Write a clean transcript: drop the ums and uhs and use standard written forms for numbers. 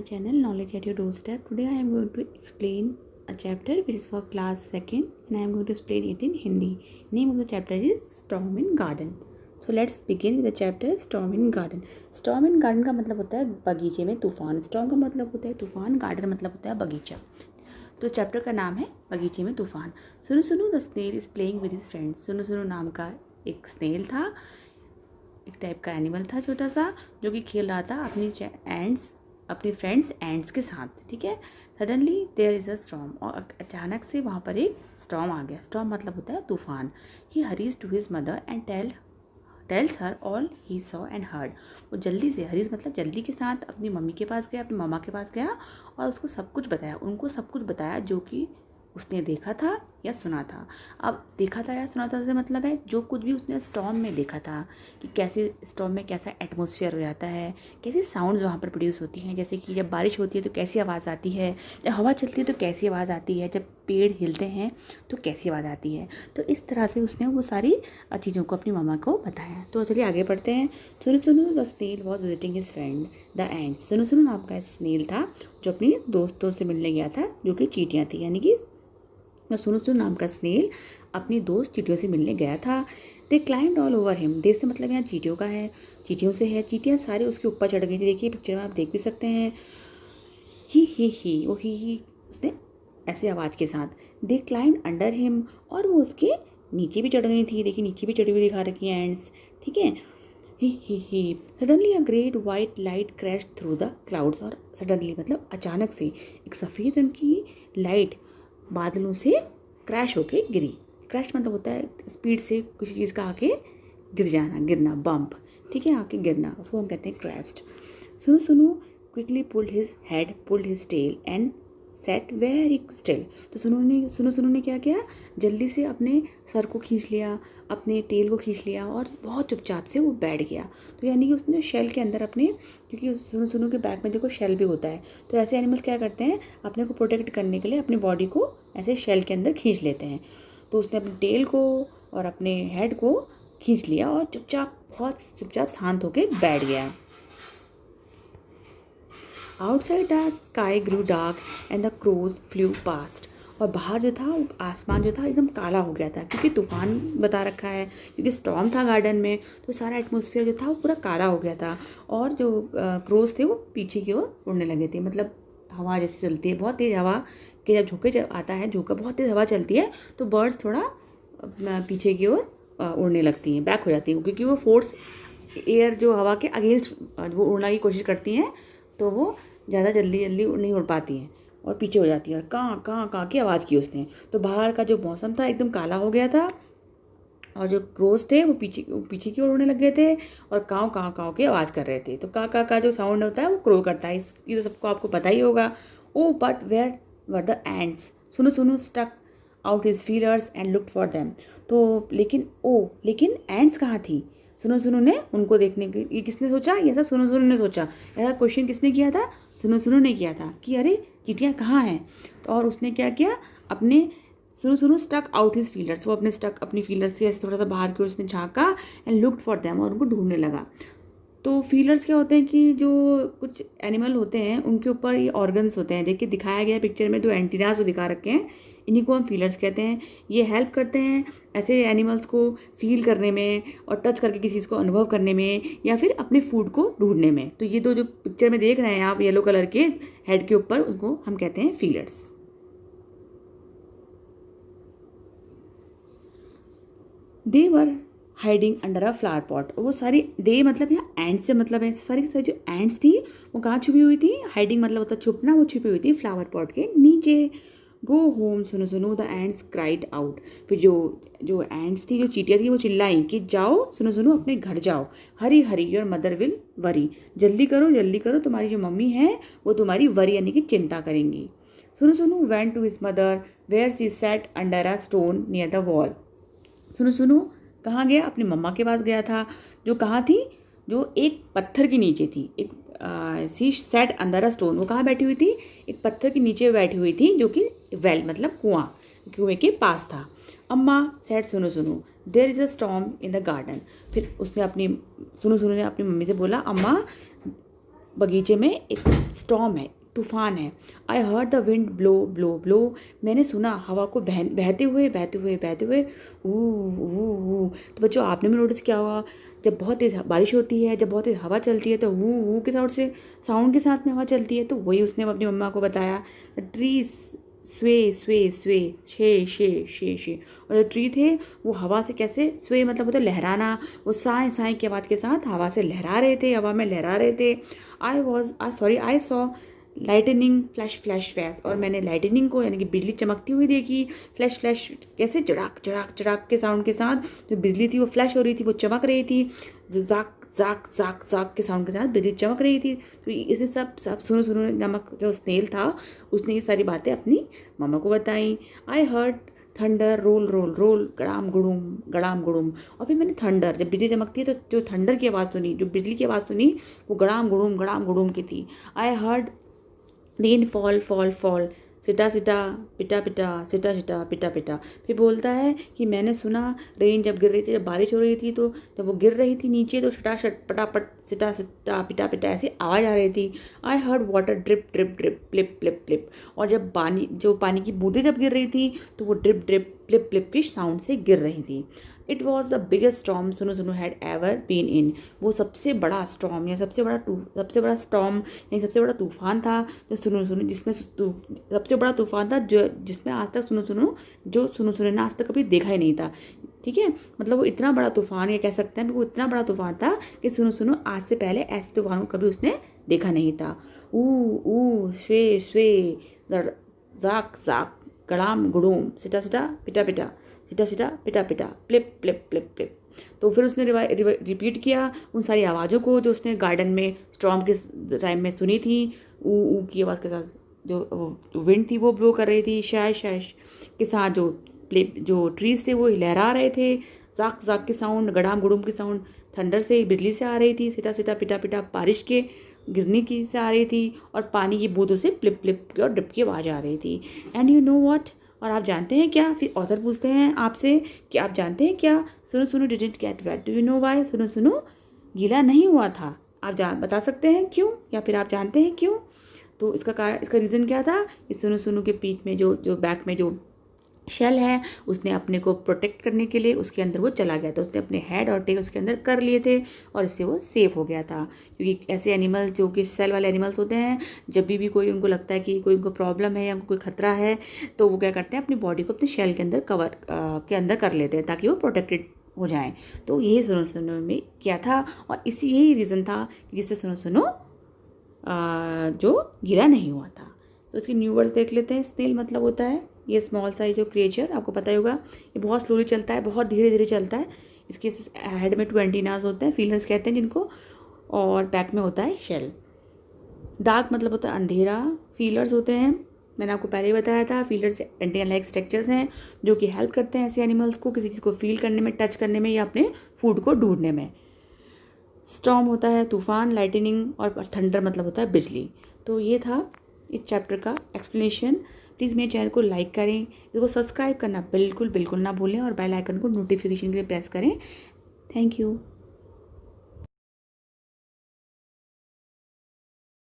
channel Knowledge at Your Doorstep. Today I am going to explain a chapter which is for class 2nd and I am going to explain it in Hindi. Name of the chapter is Storm in Garden. So let's begin with the chapter Storm in Garden. Storm in Garden का मतलब होता है बगीचे में तूफान. Storm का मतलब होता है तूफान, garden मतलब होता है बगीचा. तो चैप्टर का नाम है बगीचे में तूफान. सुनो सुनो the snail is playing with his friends. सुनो सुनो नाम का एक स्नेल था, एक टाइप का एनिमल था छोटा सा, जो कि खेल रहा था अपनी फ्रेंड्स एंड्स के साथ. ठीक है. Suddenly there is a storm, और अचानक से वहाँ पर एक स्टॉर्म आ गया. स्टॉर्म मतलब होता है तूफान. He hurries to his mother and tells her all he saw and heard. वो जल्दी से, हरीज मतलब जल्दी के साथ, अपनी मम्मी के पास गया, अपनी मामा के पास गया और उसको सब कुछ बताया. उनको सब कुछ बताया जो कि उसने देखा था या सुना था. अब देखा था या सुना था से मतलब है जो कुछ भी उसने स्टॉर्म में देखा था, कि कैसे स्टॉर्म में कैसा एटमॉस्फेयर हो जाता है, कैसी साउंड्स वहाँ पर प्रोड्यूस होती हैं. जैसे कि जब बारिश होती है तो कैसी आवाज़ आती है, जब हवा चलती है तो कैसी आवाज़ आती है, जब पेड़ हिलते हैं तो कैसी आवाज़ आती है. तो इस तरह से उसने वो सारी चीज़ों को अपनी मामा को बताया. तो चलिए आगे बढ़ते हैं. सुनो सुनो the snail was visiting his friend the ant. सुनो सुनो नाम का स्नेल था जो अपनी दोस्तों से मिलने गया था, जो कि चींटियाँ थी. यानी कि सुनो सुनो नाम का स्नेल अपनी दोस्त चींटियों से मिलने गया था. दे क्लाइम्ड ऑल ओवर हिम. दे से मतलब यहाँ चींटियों का है, चींटियों से है. चींटियाँ सारे उसके ऊपर चढ़ गई थी. देखिए पिक्चर में आप देख भी सकते हैं. ही वो ही उसने ऐसे आवाज़ के साथ. दे क्लाइम्ड अंडर हिम, और वो उसके नीचे भी चढ़ गई थी. देखिए नीचे भी चढ़ी हुई दिखा रखी है एंड्स. ठीक है. He suddenly a great white light crash through the clouds. और सडनली मतलब अचानक से एक सफ़ेद रंग की लाइट बादलों से क्रैश होके गिरी. क्रैश मतलब होता है स्पीड से किसी चीज़ का आके गिर जाना, गिरना, बम्प. ठीक है, आके गिरना, उसको हम कहते हैं क्रैश्ड. सुनो सुनो quickly pulled his head, pulled his tail and sat very still. तो सुनो सुनो ने क्या किया, जल्दी से अपने सर को खींच लिया, अपने टेल को खींच लिया और बहुत चुपचाप से वो बैठ गया. तो यानी कि उसने शेल के अंदर अपने, क्योंकि सुनो सुनो के बैक में देखो शेल भी होता है, तो ऐसे एनिमल्स क्या करते हैं, अपने को प्रोटेक्ट करने के लिए अपनी बॉडी को ऐसे शेल के अंदर खींच लेते हैं. तो उसने अपने टेल को और अपने हेड को खींच लिया और बहुत चुपचाप शांत होकर बैठ गया. Outside the sky grew dark and the crows flew past. और बाहर जो था आसमान जो था एकदम काला हो गया था, क्योंकि तूफान बता रखा है, क्योंकि स्टॉर्म था गार्डन में, तो सारा एटमॉस्फेयर जो था वो पूरा काला हो गया था. और जो क्रोज थे वो पीछे की ओर उड़ने लगे थे. मतलब हवा जैसे चलती है बहुत तेज़ हवा कि जब झोंके आता है, झोंका बहुत तेज़ हवा चलती है तो बर्ड्स थोड़ा पीछे की ओर उड़ने लगती हैं, बैक हो जाती हैं, क्योंकि वो फोर्स एयर जो हवा के अगेंस्ट वो उड़ने की कोशिश करती हैं, तो वो ज़्यादा जल्दी नहीं उड़ पाती हैं और पीछे हो जाती हैं. और कहाँ की आवाज़ की उसने. तो बाहर का जो मौसम था एकदम काला हो गया था और जो क्रोज थे वो पीछे की ओर उड़ने लग गए थे और काँव की आवाज़ कर रहे थे. तो का जो साउंड होता है वो क्रो करता है. ये तो सबको आपको पता ही होगा. Oh but where were the ants. सुनो सुनो stuck out his feelers and looked for them. तो लेकिन एंड्स कहाँ थी. सुनो सुनो ने उनको देखने के, ये किसने सोचा, ये ऐसा सुनो सुनो ने सोचा. ऐसा क्वेश्चन किसने किया था, सुनो सुनो ने किया था कि अरे चींटियाँ कहाँ हैं. तो और उसने क्या किया, अपने सुनो सुनो स्टक आउट हिज फीलर्स, वो अपनी फीलर्स से ऐसे थोड़ा सा बाहर की ओर उसने झाँका एंड लुक्ड फॉर देम, और उनको ढूंढने लगा. तो फीलर्स क्या होते हैं कि जो कुछ एनिमल होते हैं उनके ऊपर ये ऑर्गन्स होते हैं. देखिए दिखाया गया पिक्चर में, जो एंटीनास दिखा रखे हैं, इन्हीं को हम फीलर्स कहते हैं. ये हेल्प करते हैं ऐसे एनिमल्स को फील करने में और टच करके किसी चीज़ को अनुभव करने में, या फिर अपने फूड को ढूंढने में. तो ये दो जो पिक्चर में देख रहे हैं आप येलो कलर के हेड के ऊपर, उसको हम कहते हैं feelers. They were hiding under a flower pot. वो सारी दे मतलब यहाँ एंड्स से मतलब है, सारी की सारी जो एंड्स थी वो कहाँ छुपी हुई थी. हाइडिंग मतलब होता छुपना, वो छुपी हुई थी फ्लावर पॉट के नीचे. गो होम सुनो सुनो द एंड्स क्राइड आउट. फिर जो एंड्स थी, जो चींटियाँ थी, वो चिल्लाई कि जाओ सुनो सुनो अपने घर जाओ. Hari Hari your mother will worry. जल्दी करो तुम्हारी जो मम्मी है वो तुम्हारी वरी यानी कि चिंता करेंगी. सुनो सुनो went to his mother where she sat under a stone near the wall. सुनो सुनो कहाँ गया, अपनी मम्मा के पास गया था, जो कहाँ थी, जो एक पत्थर के नीचे थी. एक सी सेट अंडर अ स्टोन, वो कहाँ बैठी हुई थी, एक पत्थर के नीचे बैठी हुई थी, जो कि वेल मतलब कुएं के पास था. अम्मा सेट सुनो सुनो there is a storm in the garden. फिर उसने सुनो सुनो ने अपनी मम्मी से बोला, अम्मा बगीचे में एक स्टॉर्म है, तूफान है। I heard the wind blow blow blow, मैंने सुना हवा को बहते हुए बहते हुए बहते हुए ऊ ऊ ऊ। तो बच्चों आपने भी नोटिस किया होगा, जब बहुत तेज़ बारिश होती है, जब बहुत तेज़ हवा चलती है तो ऊ के साउंड के साथ में हवा चलती है। तो वही उसने अपनी मम्मा को बताया, द ट्रीज स्वे स्वे स्वे शे शे शे शे। और जो ट्री थे वो हवा से कैसे स्वे मतलब होता है लहराना, वो साए साए की आवाज़ के साथ हवा से लहरा रहे थे, हवा में लहरा रहे थे। I saw lightning flash flash flash, और मैंने लाइटनिंग को यानी कि बिजली चमकती हुई देखी। फ्लैश फ्लैश कैसे, चड़ाक चड़ाक चड़ाक के साउंड के साथ जो बिजली थी वो फ्लैश हो रही थी, वो चमक रही थी। जाक जाक जाक जाक के साउंड के साथ बिजली चमक रही थी। तो इसे सब सब सुनो सुनो नमक जो स्नेल था उसने ये सारी बातें अपनी मामा को बताई। I heard thunder roll roll roll, गड़ाम गुड़ुम। और फिर मैंने थंडर, जब बिजली चमकती है तो जो थंडर की आवाज़ सुनी, जो बिजली की आवाज़ सुनी वो गड़ाम गुड़ुम की थी। I heard rain fall fall fall, सिटा सिटा पिटा पिटा सिटा सिटा पिटा पिटा। फिर बोलता है कि मैंने सुना रेन जब गिर रही थी, जब बारिश हो रही थी, तो जब वो गिर रही थी नीचे तो शटा शट पटापट सिटा सिटा पिटा पिटा ऐसी आवाज़ आ रही थी। I heard water drip drip drip plip plip plip, और जब पानी की बूंदें जब गिर रही थी तो वो ड्रिप ड्रिप प्लिप प्लिप की साउंड से गिर रही थी। It was the biggest storm सुनो सुनो हैड एवर बीन इन, वो सबसे बड़ा स्टॉर्म या सबसे बड़ा स्टॉर्म यानी सबसे बड़ा तूफान था जो सुनो सुनो जिसमें सबसे बड़ा तूफान था जो जिसमें आज तक सुनो सुनो ने आज तक कभी देखा ही नहीं था। ठीक है, मतलब वो इतना बड़ा तूफान, ये कह सकते हैं वो इतना बड़ा तूफान था कि सुनो सुनो आज से पहले ऐसे तूफान को कभी उसने देखा नहीं था। ऊ स्वे स्वे जाक जाक गड़ाम गुड़ूम सिटा सिटा पिटा पिटा सिटा सिटा पिटा पिटा प्लिप प्लिप प्लिप प्लिप। तो फिर उसने रिपीट किया उन सारी आवाज़ों को जो उसने गार्डन में स्टॉर्म के टाइम में सुनी थी। ऊ की आवाज़ के साथ जो विंड थी वो ब्लो कर रही थी, शाय शाय के साथ जो ट्रीज थे वो लहरा रहे थे, जाक जाक के साउंड, गड़ाम गुड़ुम की साउंड थंडर से बिजली से आ रही थी, सिटा सिटा पिटा पिटा बारिश के गिरने की से आ रही थी, और पानी की बूंदों से प्लिप प्लिप की और ड्रिप की आवाज़ आ रही थी। एंड यू नो व्हाट, और आप जानते हैं क्या, फिर ऑथर पूछते हैं आपसे कि आप जानते हैं क्या, सुनो सुनो didn't get wet, do you know why, सुनो सुनो गीला नहीं हुआ था, आप बता सकते हैं क्यों, या फिर आप जानते हैं क्यों। तो इसका रीज़न क्या था कि सुनो सुनो के पीठ में जो बैक में जो शेल है उसने अपने को प्रोटेक्ट करने के लिए उसके अंदर वो चला गया था, उसने अपने हेड और टेल उसके अंदर कर लिए थे और इससे वो सेफ हो गया था। क्योंकि ऐसे एनिमल जो कि सेल वाले एनिमल्स होते हैं, जब भी कोई उनको लगता है कि कोई उनको प्रॉब्लम है या कोई खतरा है तो वो क्या करते हैं, अपनी बॉडी को अपने शेल के अंदर के अंदर कर लेते हैं ताकि वो प्रोटेक्टेड हो जाएं। तो यही सुनो सुनो में क्या था, और यही रीज़न था जिससे सुनो सुनो जो गिरा नहीं हुआ था। तो इसके न्यू वर्ड्स देख लेते हैं। स्नेल मतलब होता है ये स्मॉल साइज जो क्रिएचर, आपको पता ही होगा ये बहुत स्लोली चलता है, बहुत धीरे धीरे चलता है। इसके हेड में 2 एंटीनास होते हैं, फीलर्स कहते हैं जिनको, और बैक में होता है शेल। डार्क मतलब होता है अंधेरा, फीलर्स होते हैं, मैंने आपको पहले ही बताया था, फीलर्स एंटीना लाइक स्ट्रक्चर्स हैं जो कि हेल्प करते हैं ऐसे एनिमल्स को किसी चीज़ को फील करने में, टच करने में या अपने फूड को ढूंढने में। स्टॉर्म होता है तूफान, लाइटनिंग, और थंडर मतलब होता है बिजली। तो ये था इस चैप्टर का एक्सप्लेनेशन। प्लीज़ मेरे चैनल को लाइक करें, इसको सब्सक्राइब करना बिल्कुल ना भूलें और बेल आइकन को नोटिफिकेशन के लिए प्रेस करें। Thank you.